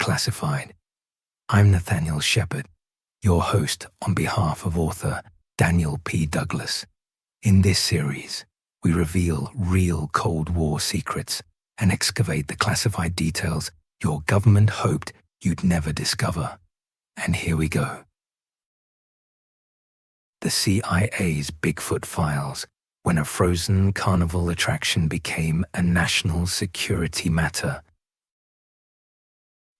Declassified. I'm Nathaniel Shepard, your host on behalf of author Daniel P. Douglas. In this series, we reveal real Cold War secrets and excavate the classified details your government hoped you'd never discover. And here we go. The CIA's Bigfoot files, when a frozen carnival attraction became a national security matter.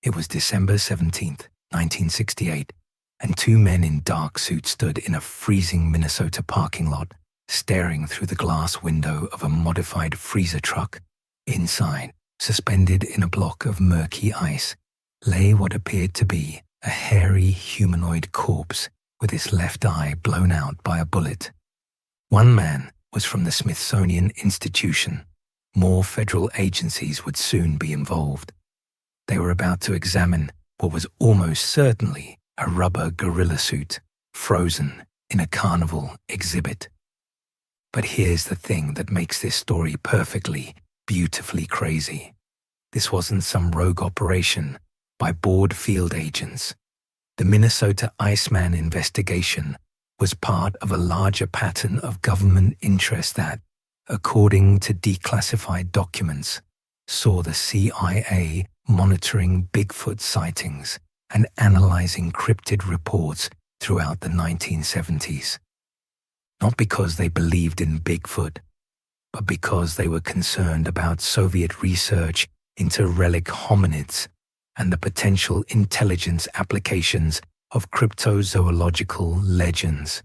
It was December 17th, 1968, and two men in dark suits stood in a freezing Minnesota parking lot, staring through the glass window of a modified freezer truck. Inside, suspended in a block of murky ice, lay what appeared to be a hairy humanoid corpse with its left eye blown out by a bullet. One man was from the Smithsonian Institution. More federal agencies would soon be involved. They were about to examine what was almost certainly a rubber gorilla suit, frozen in a carnival exhibit. But here's the thing that makes this story perfectly, beautifully crazy. This wasn't some rogue operation by bored field agents. The Minnesota Iceman investigation was part of a larger pattern of government interest that, according to declassified documents, saw the CIA monitoring Bigfoot sightings and analyzing cryptid reports throughout the 1970s. Not because they believed in Bigfoot, but because they were concerned about Soviet research into relic hominids and the potential intelligence applications of cryptozoological legends.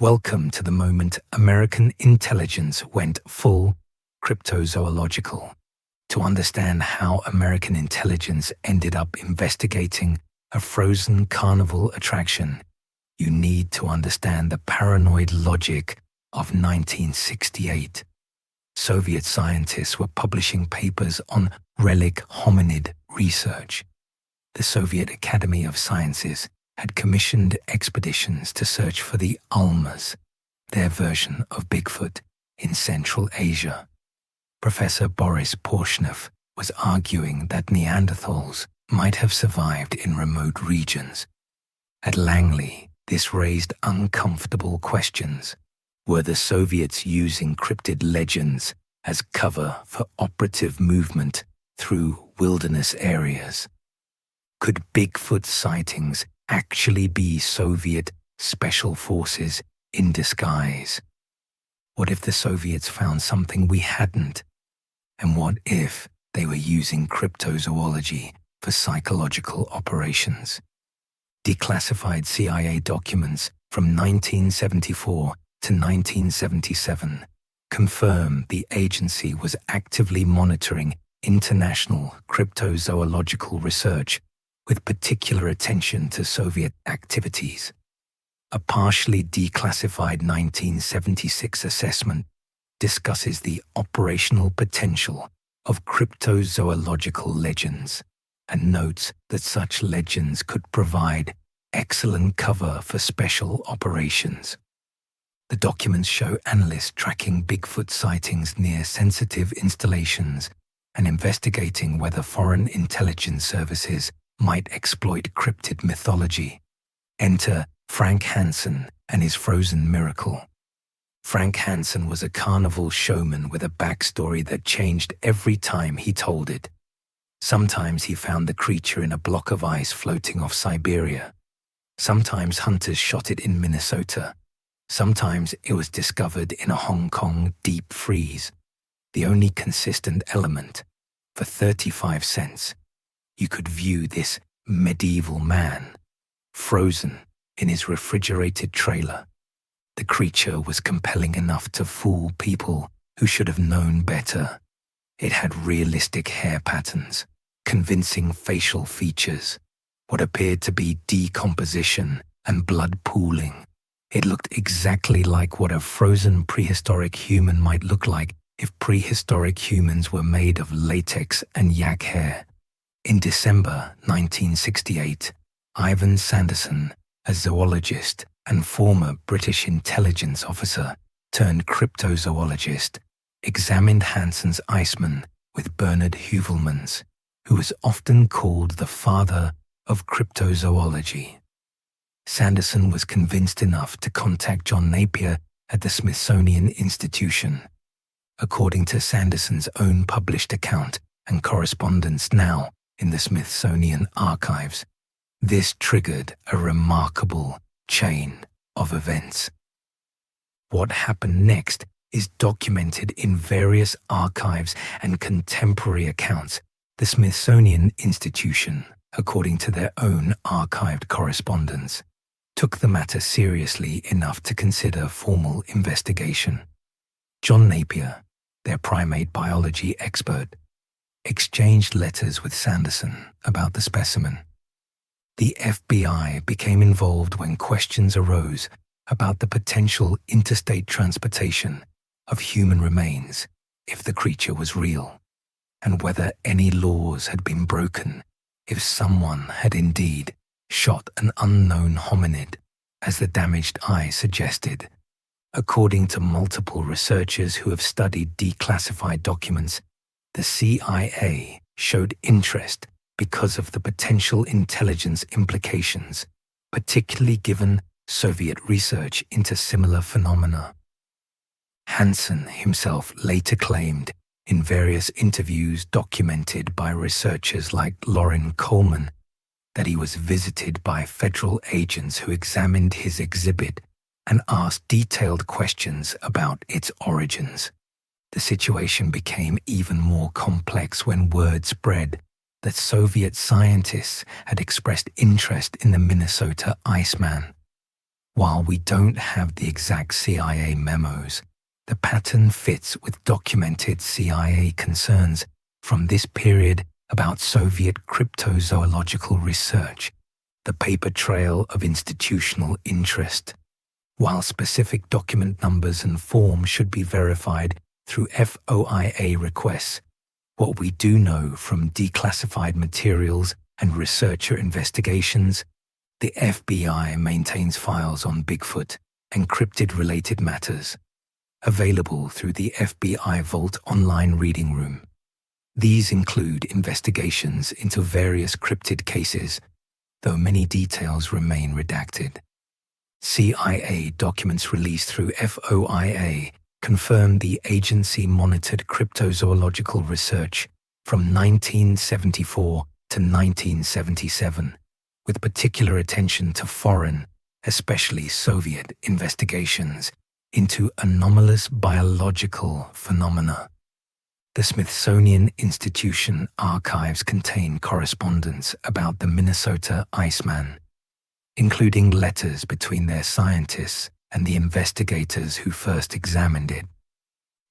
Welcome to the moment American intelligence went full cryptozoological. To understand how American intelligence ended up investigating a frozen carnival attraction, you need to understand the paranoid logic of 1968. Soviet scientists were publishing papers on relic hominid research. The Soviet Academy of Sciences had commissioned expeditions to search for the Ulmas, their version of Bigfoot, in Central Asia. Professor Boris Porshnev was arguing that Neanderthals might have survived in remote regions. At Langley, this raised uncomfortable questions. Were the Soviets using cryptid legends as cover for operative movement through wilderness areas? Could Bigfoot sightings actually be Soviet special forces in disguise? What if the Soviets found something we hadn't? And what if they were using cryptozoology for psychological operations? Declassified CIA documents from 1974 to 1977 confirm the agency was actively monitoring international cryptozoological research with particular attention to Soviet activities. A partially declassified 1976 assessment discusses the operational potential of cryptozoological legends and notes that such legends could provide excellent cover for special operations. The documents show analysts tracking Bigfoot sightings near sensitive installations and investigating whether foreign intelligence services might exploit cryptid mythology. Enter Frank Hansen and his frozen miracle. Frank Hansen was a carnival showman with a backstory that changed every time he told it. Sometimes he found the creature in a block of ice floating off Siberia. Sometimes hunters shot it in Minnesota. Sometimes it was discovered in a Hong Kong deep freeze. The only consistent element, for 35 cents, you could view this medieval man, frozen in his refrigerated trailer. The creature was compelling enough to fool people who should have known better. It had realistic hair patterns, convincing facial features, what appeared to be decomposition and blood pooling. It looked exactly like what a frozen prehistoric human might look like if prehistoric humans were made of latex and yak hair. In December 1968, Ivan Sanderson, a zoologist and former British intelligence officer turned cryptozoologist, examined Hansen's Iceman with Bernard Heuvelmans, who was often called the father of cryptozoology. Sanderson was convinced enough to contact John Napier at the Smithsonian Institution. According to Sanderson's own published account and correspondence now in the Smithsonian archives, this triggered a remarkable chain of events. What happened next is documented in various archives and contemporary accounts. The Smithsonian Institution, according to their own archived correspondence, took the matter seriously enough to consider formal investigation. John Napier, their primate biology expert, exchanged letters with Sanderson about the specimen. The FBI became involved when questions arose about the potential interstate transportation of human remains if the creature was real, and whether any laws had been broken if someone had indeed shot an unknown hominid, as the damaged eye suggested. According to multiple researchers who have studied declassified documents, the CIA showed interest because of the potential intelligence implications, particularly given Soviet research into similar phenomena. Hansen himself later claimed in various interviews documented by researchers like Loren Coleman that he was visited by federal agents who examined his exhibit and asked detailed questions about its origins. The situation became even more complex when word spread that Soviet scientists had expressed interest in the Minnesota Iceman. While we don't have the exact CIA memos, the pattern fits with documented CIA concerns from this period about Soviet cryptozoological research, the paper trail of institutional interest. While specific document numbers and forms should be verified through FOIA requests, what we do know from declassified materials and researcher investigations, the FBI maintains files on Bigfoot and cryptid-related matters, available through the FBI Vault online reading room. These include investigations into various cryptid cases, though many details remain redacted. CIA documents released through FOIA confirmed the agency monitored cryptozoological research from 1974 to 1977, with particular attention to foreign, especially Soviet, investigations into anomalous biological phenomena. The Smithsonian Institution archives contain correspondence about the Minnesota Iceman, including letters between their scientists and the investigators who first examined it.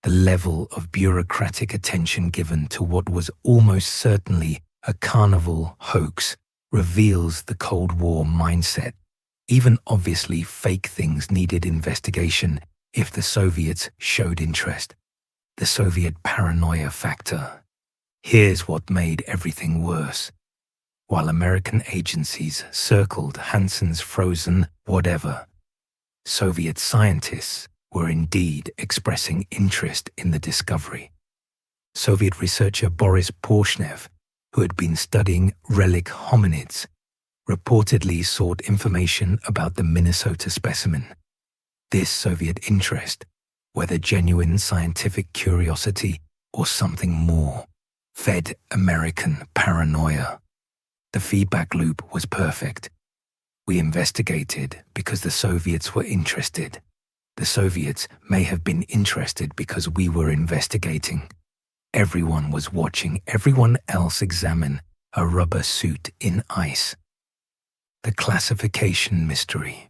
The level of bureaucratic attention given to what was almost certainly a carnival hoax reveals the Cold War mindset. Even obviously fake things needed investigation if the Soviets showed interest. The Soviet paranoia factor. Here's what made everything worse. While American agencies circled Hansen's frozen whatever, Soviet scientists were indeed expressing interest in the discovery. Soviet researcher Boris Porshnev, who had been studying relic hominids, reportedly sought information about the Minnesota specimen. This Soviet interest, whether genuine scientific curiosity or something more, fed American paranoia. The feedback loop was perfect. We investigated because the Soviets were interested. The Soviets may have been interested because we were investigating. Everyone was watching everyone else examine a rubber suit in ice. The classification mystery.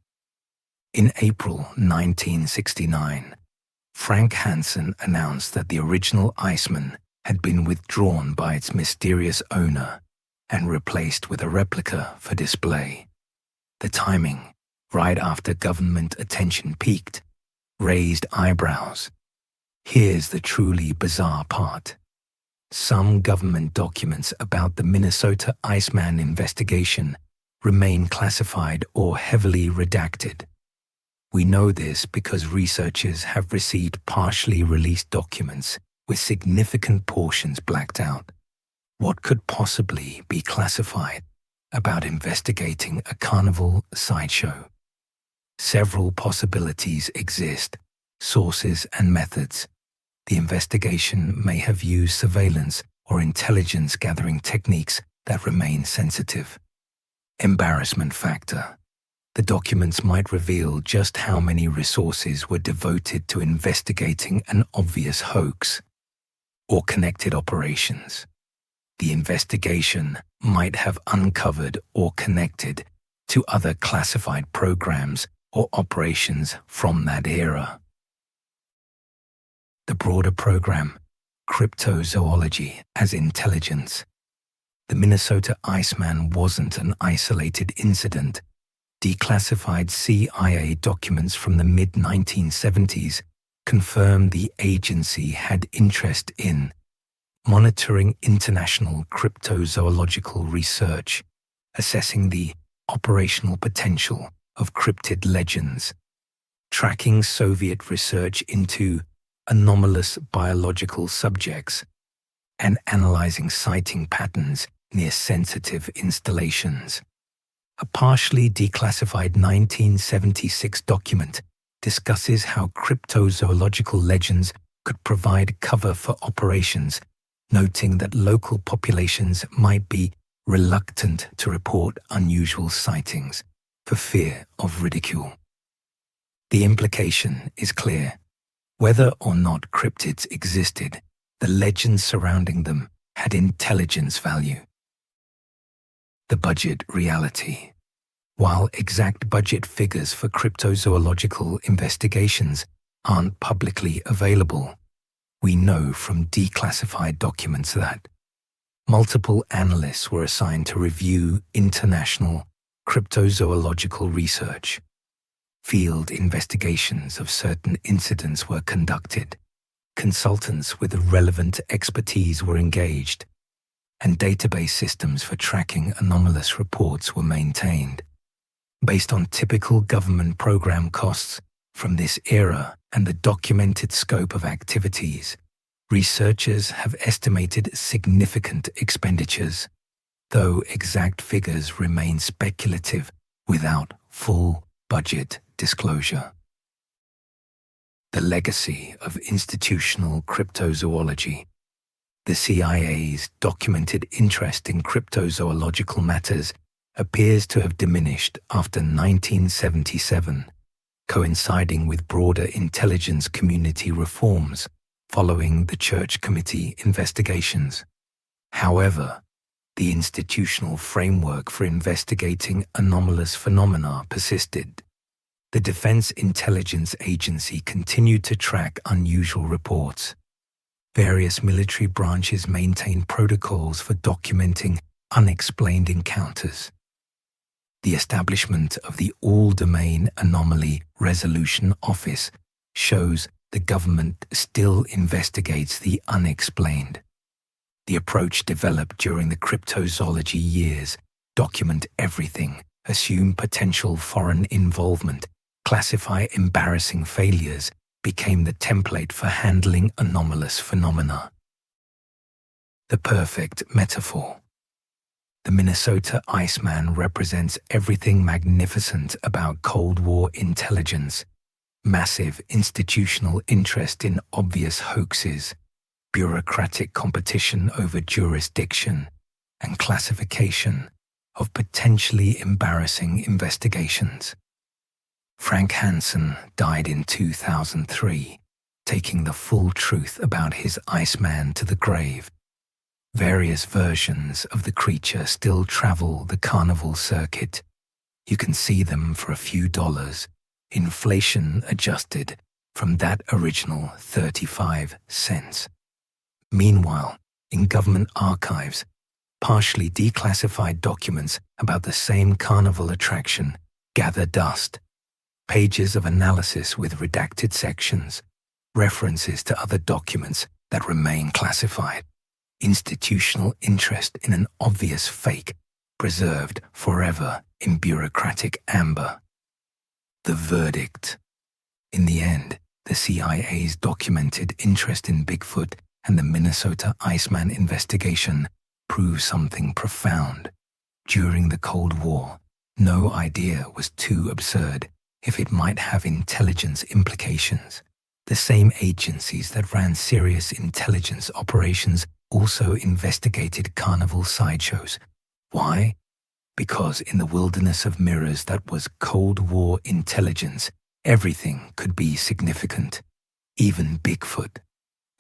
In April 1969, Frank Hansen announced that the original Iceman had been withdrawn by its mysterious owner and replaced with a replica for display. The timing, right after government attention peaked, raised eyebrows. Here's the truly bizarre part. Some government documents about the Minnesota Iceman investigation remain classified or heavily redacted. We know this because researchers have received partially released documents with significant portions blacked out. What could possibly be classified about investigating a carnival sideshow? Several possibilities exist, sources and methods. The investigation may have used surveillance or intelligence gathering techniques that remain sensitive. Embarrassment factor. The documents might reveal just how many resources were devoted to investigating an obvious hoax. Or connected operations. The investigation might have uncovered or connected to other classified programs or operations from that era. The broader program, Cryptozoology as intelligence. The Minnesota Iceman wasn't an isolated incident. Declassified CIA documents from the mid-1970s confirmed the agency had interest in monitoring international cryptozoological research, assessing the operational potential of cryptid legends, tracking Soviet research into anomalous biological subjects, and analyzing sighting patterns near sensitive installations. A partially declassified 1976 document discusses how cryptozoological legends could provide cover for operations, noting that local populations might be reluctant to report unusual sightings for fear of ridicule. The implication is clear. Whether or not cryptids existed, the legends surrounding them had intelligence value. The budget reality. While exact budget figures for cryptozoological investigations aren't publicly available, we know from declassified documents that multiple analysts were assigned to review international cryptozoological research. Field investigations of certain incidents were conducted. Consultants with relevant expertise were engaged, and database systems for tracking anomalous reports were maintained. Based on typical government program costs from this era and the documented scope of activities, researchers have estimated significant expenditures, though exact figures remain speculative without full budget disclosure. The legacy of institutional cryptozoology. The CIA's documented interest in cryptozoological matters appears to have diminished after 1977, coinciding with broader intelligence community reforms following the Church Committee investigations. However, the institutional framework for investigating anomalous phenomena persisted. The Defense Intelligence Agency continued to track unusual reports. Various military branches maintained protocols for documenting unexplained encounters. The establishment of the All-Domain Anomaly Resolution Office shows the government still investigates the unexplained. The approach developed during the cryptozoology years document everything, assume potential foreign involvement, classify embarrassing failures, became the template for handling anomalous phenomena. The perfect metaphor. The Minnesota Iceman represents everything magnificent about Cold War intelligence: massive institutional interest in obvious hoaxes, bureaucratic competition over jurisdiction, and classification of potentially embarrassing investigations. Frank Hansen died in 2003, taking the full truth about his Iceman to the grave. Various versions of the creature still travel the carnival circuit. You can see them for a few dollars, inflation adjusted from that original 35 cents. Meanwhile, in government archives, partially declassified documents about the same carnival attraction gather dust. Pages of analysis with redacted sections, references to other documents that remain classified, institutional interest in an obvious fake preserved forever in bureaucratic amber. The verdict. In the end, the CIA's documented interest in Bigfoot and the Minnesota Iceman investigation prove something profound. During the Cold War, no idea was too absurd if it might have intelligence implications. The same agencies that ran serious intelligence operations also investigated carnival sideshows. Why? Because in the wilderness of mirrors that was Cold War intelligence, everything could be significant, even Bigfoot,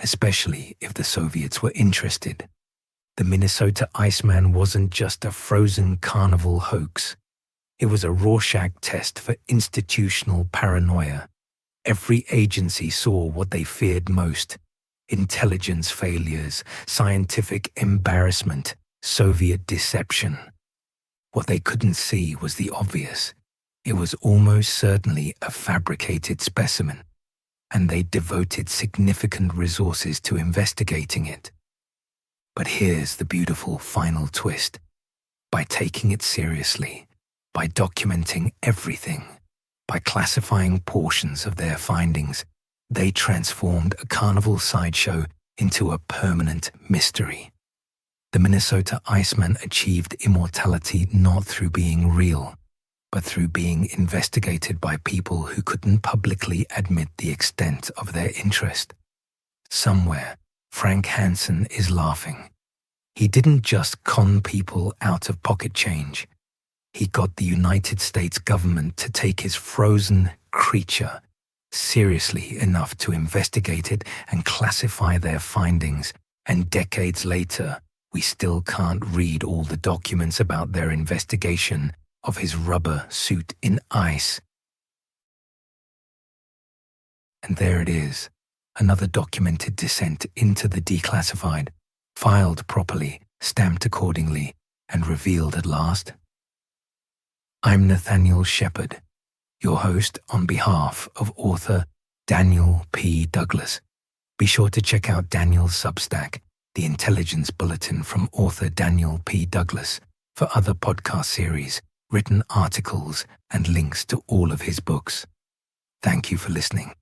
especially if the Soviets were interested. The Minnesota Iceman wasn't just a frozen carnival hoax. It was a Rorschach test for institutional paranoia. Every agency saw what they feared most: intelligence failures, scientific embarrassment, Soviet deception. What they couldn't see was the obvious. It was almost certainly a fabricated specimen, and they devoted significant resources to investigating it. But here's the beautiful final twist. By taking it seriously, by documenting everything, by classifying portions of their findings, they transformed a carnival sideshow into a permanent mystery. The Minnesota Iceman achieved immortality not through being real, but through being investigated by people who couldn't publicly admit the extent of their interest. Somewhere, Frank Hansen is laughing. He didn't just con people out of pocket change. He got the United States government to take his frozen creature seriously enough to investigate it and classify their findings, and decades later, we still can't read all the documents about their investigation of his rubber suit in ice. And there it is, another documented descent into the declassified, filed properly, stamped accordingly, and revealed at last. I'm Nathaniel Shepard, your host on behalf of author Daniel P. Douglas. Be sure to check out Daniel's Substack, The Intelligence Bulletin from author Daniel P. Douglas, for other podcast series, written articles, and links to all of his books. Thank you for listening.